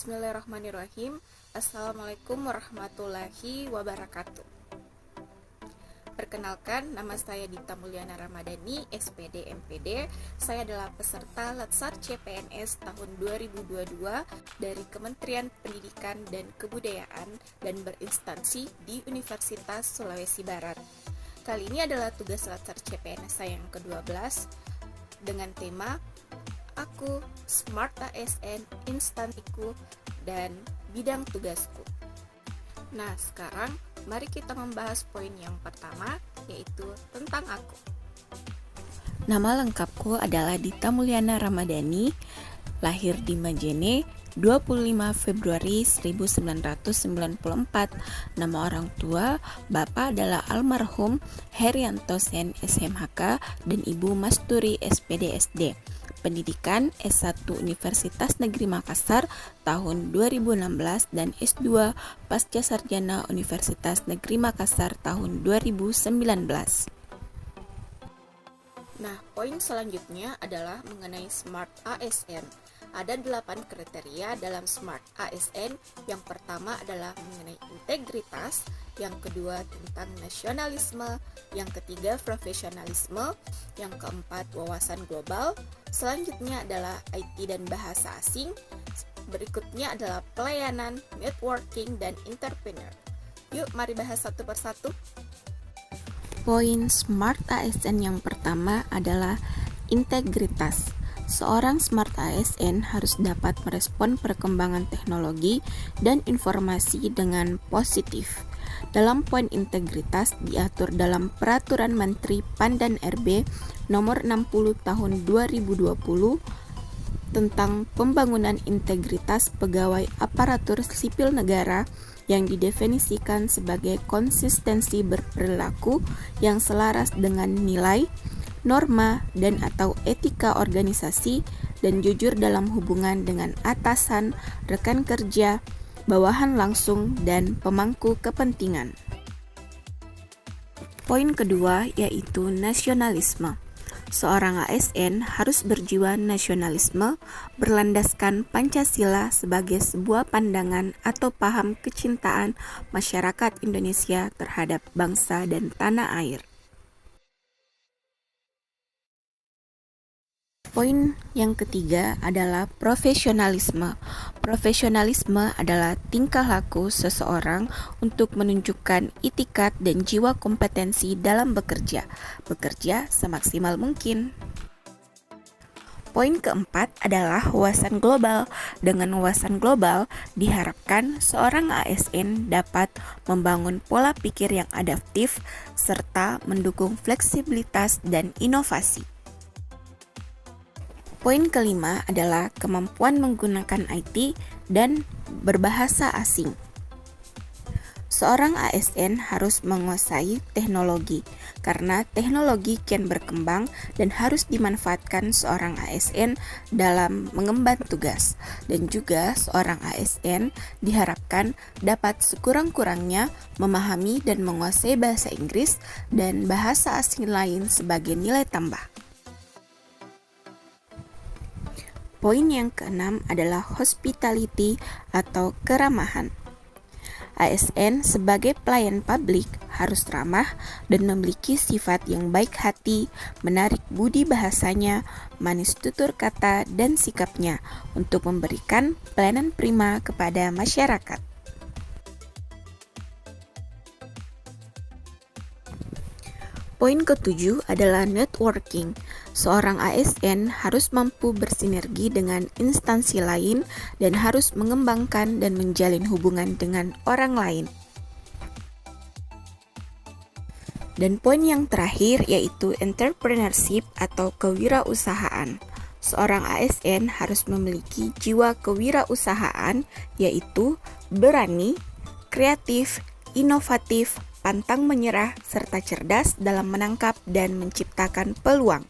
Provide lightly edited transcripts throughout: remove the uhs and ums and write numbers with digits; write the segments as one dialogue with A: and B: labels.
A: Bismillahirrahmanirrahim. Assalamualaikum warahmatullahi wabarakatuh. Perkenalkan, nama saya Dita Mulyana Ramadhani, SPD MPD. Saya adalah peserta Latsar CPNS tahun 2022 dari Kementerian Pendidikan dan Kebudayaan dan berinstansi di Universitas Sulawesi Barat. Kali ini adalah tugas Latsar CPNS saya yang ke-12 dengan tema Aku, Smart ASN, Instansiku, dan bidang tugasku. Nah, sekarang mari kita membahas poin yang pertama, yaitu tentang aku.
B: Nama lengkapku adalah Dita Mulyana Ramadhani, lahir di Majene 25 Februari 1994. Nama orang tua, Bapak adalah almarhum Herianto Sen SMHK dan Ibu Masturi SPD SD. Pendidikan S1 Universitas Negeri Makassar tahun 2016 dan S2 Pasca Sarjana Universitas Negeri Makassar tahun 2019.
A: Nah, poin selanjutnya adalah mengenai Smart ASN. Ada 8 kriteria dalam Smart ASN. Yang pertama adalah mengenai integritas, yang kedua tentang nasionalisme, yang ketiga profesionalisme, yang keempat wawasan global, selanjutnya adalah IT dan bahasa asing, berikutnya adalah pelayanan, networking, dan entrepreneur. Yuk, mari bahas satu persatu.
B: Poin Smart ASN yang pertama adalah integritas. Seorang Smart ASN harus dapat merespon perkembangan teknologi dan informasi dengan positif. Dalam poin integritas diatur dalam Peraturan Menteri PAN dan RB Nomor 60 Tahun 2020 tentang pembangunan integritas pegawai aparatur sipil negara yang didefinisikan sebagai konsistensi berperilaku yang selaras dengan nilai, norma, dan atau etika organisasi dan jujur dalam hubungan dengan atasan, rekan kerja, bawahan langsung, dan pemangku kepentingan. Poin kedua yaitu nasionalisme. Seorang ASN harus berjiwa nasionalisme berlandaskan Pancasila sebagai sebuah pandangan atau paham kecintaan masyarakat Indonesia terhadap bangsa dan tanah air. Poin yang ketiga adalah profesionalisme. Profesionalisme adalah tingkah laku seseorang untuk menunjukkan itikat dan jiwa kompetensi dalam bekerja semaksimal mungkin. Poin keempat adalah wawasan global. Dengan wawasan global, diharapkan seorang ASN dapat membangun pola pikir yang adaptif serta mendukung fleksibilitas dan inovasi. Poin kelima adalah kemampuan menggunakan IT dan berbahasa asing. Seorang ASN harus menguasai teknologi, karena teknologi kian berkembang dan harus dimanfaatkan seorang ASN dalam mengemban tugas. Dan juga seorang ASN diharapkan dapat sekurang-kurangnya memahami dan menguasai bahasa Inggris dan bahasa asing lain sebagai nilai tambah. Poin yang keenam adalah hospitality atau keramahan. ASN sebagai pelayan publik harus ramah dan memiliki sifat yang baik hati, menarik budi bahasanya, manis tutur kata dan sikapnya untuk memberikan pelayanan prima kepada masyarakat. Poin ketujuh adalah networking. Seorang ASN harus mampu bersinergi dengan instansi lain dan harus mengembangkan dan menjalin hubungan dengan orang lain. Dan poin yang terakhir yaitu entrepreneurship atau kewirausahaan. Seorang ASN harus memiliki jiwa kewirausahaan yaitu berani, kreatif, inovatif, pantang menyerah, serta cerdas dalam menangkap dan menciptakan peluang.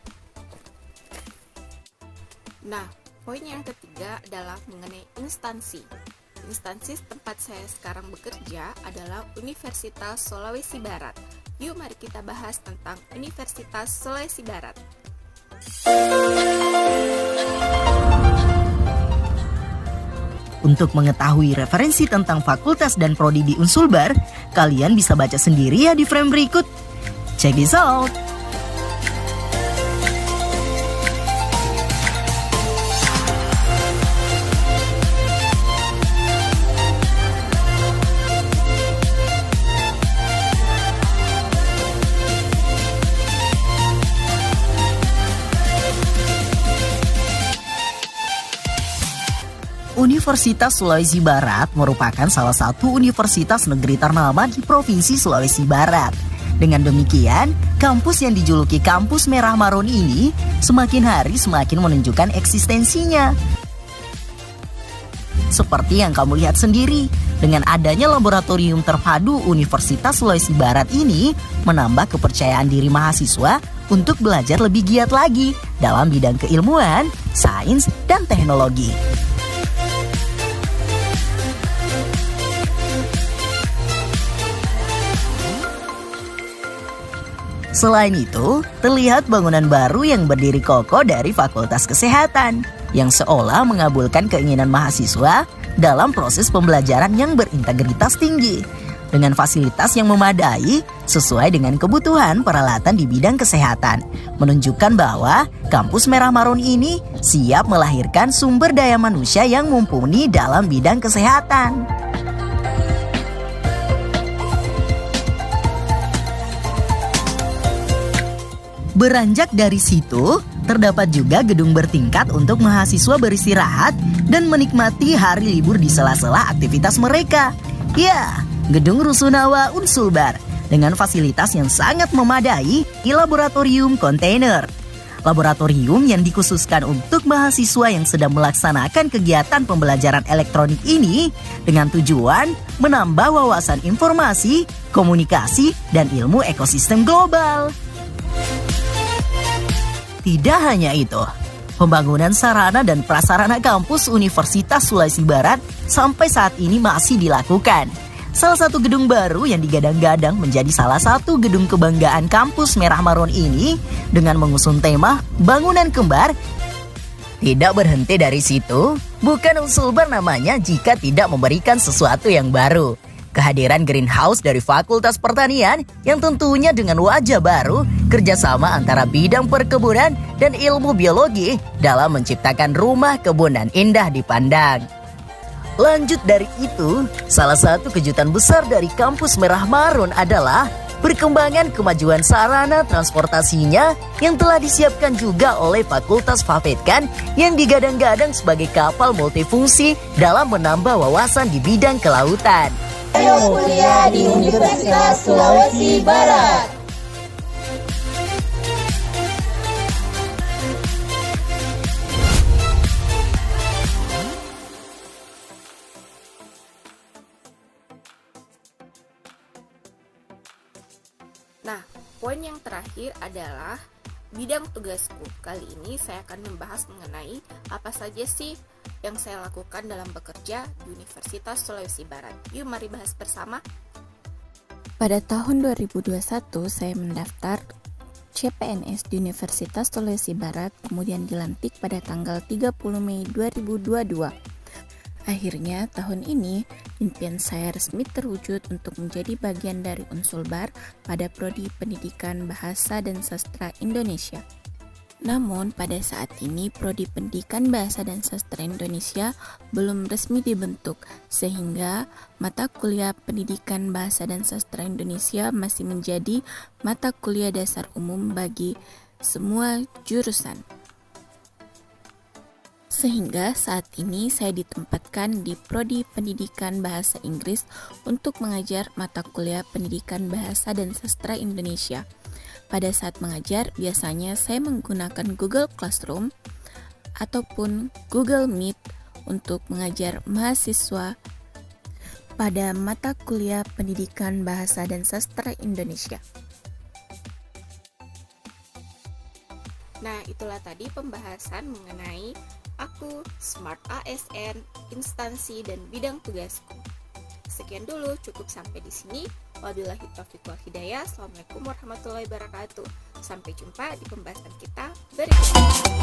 A: Nah, poin yang ketiga adalah mengenai instansi. Instansi tempat saya sekarang bekerja adalah Universitas Sulawesi Barat. Yuk, mari kita bahas tentang Universitas Sulawesi Barat.
C: Untuk mengetahui referensi tentang fakultas dan prodi di Unsulbar, kalian bisa baca sendiri ya di frame berikut. Check this out! Universitas Sulawesi Barat merupakan salah satu universitas negeri ternama di Provinsi Sulawesi Barat. Dengan demikian, kampus yang dijuluki Kampus Merah Marun ini semakin hari semakin menunjukkan eksistensinya. Seperti yang kamu lihat sendiri, dengan adanya laboratorium terpadu Universitas Sulawesi Barat ini menambah kepercayaan diri mahasiswa untuk belajar lebih giat lagi dalam bidang keilmuan, sains, dan teknologi. Selain itu, terlihat bangunan baru yang berdiri kokoh dari Fakultas Kesehatan yang seolah mengabulkan keinginan mahasiswa dalam proses pembelajaran yang berintegritas tinggi dengan fasilitas yang memadai sesuai dengan kebutuhan peralatan di bidang kesehatan, menunjukkan bahwa Kampus Merah Marun ini siap melahirkan sumber daya manusia yang mumpuni dalam bidang kesehatan. Beranjak dari situ, terdapat juga gedung bertingkat untuk mahasiswa beristirahat dan menikmati hari libur di sela-sela aktivitas mereka. Ya, Gedung Rusunawa Unsulbar dengan fasilitas yang sangat memadai di laboratorium kontainer. Laboratorium yang dikhususkan untuk mahasiswa yang sedang melaksanakan kegiatan pembelajaran elektronik ini dengan tujuan menambah wawasan informasi, komunikasi, dan ilmu ekosistem global. Tidak hanya itu, pembangunan sarana dan prasarana kampus Universitas Sulawesi Barat sampai saat ini masih dilakukan. Salah satu gedung baru yang digadang-gadang menjadi salah satu gedung kebanggaan kampus Merah Marun ini dengan mengusung tema bangunan kembar. Tidak berhenti dari situ, bukan Unsulbar namanya jika tidak memberikan sesuatu yang baru. Kehadiran greenhouse dari Fakultas Pertanian yang tentunya dengan wajah baru, kerjasama antara bidang perkebunan dan ilmu biologi dalam menciptakan rumah kebunan indah dipandang. Lanjut dari itu, salah satu kejutan besar dari Kampus Merah Marun adalah perkembangan kemajuan sarana transportasinya yang telah disiapkan juga oleh Fakultas Fafetkan yang digadang-gadang sebagai kapal multifungsi dalam menambah wawasan di bidang kelautan.
D: Ayo kuliah di Universitas Sulawesi Barat.
A: Nah, poin yang terakhir adalah bidang tugasku. Kali ini saya akan membahas mengenai apa saja sih yang saya lakukan dalam bekerja di Universitas Sulawesi Barat. Yuk mari bahas bersama.
B: Pada tahun 2021 saya mendaftar CPNS di Universitas Sulawesi Barat, kemudian dilantik pada tanggal 30 Mei 2022. Akhirnya tahun ini impian saya resmi terwujud untuk menjadi bagian dari Unsulbar pada Prodi Pendidikan Bahasa dan Sastra Indonesia. Namun pada saat ini Prodi Pendidikan Bahasa dan Sastra Indonesia belum resmi dibentuk, sehingga mata kuliah Pendidikan Bahasa dan Sastra Indonesia masih menjadi mata kuliah dasar umum bagi semua jurusan. Sehingga saat ini saya ditempatkan di Prodi Pendidikan Bahasa Inggris untuk mengajar mata kuliah Pendidikan Bahasa dan Sastra Indonesia. Pada saat mengajar, biasanya saya menggunakan Google Classroom ataupun Google Meet untuk mengajar mahasiswa pada mata kuliah Pendidikan Bahasa dan Sastra Indonesia.
A: Nah, itulah tadi pembahasan mengenai aku, Smart ASN, instansi, dan bidang tugasku. Sekian dulu, cukup sampai di sini. Wabillahi taufiq wal hidayah. Assalamualaikum warahmatullahi wabarakatuh. Sampai jumpa di pembahasan kita berikutnya.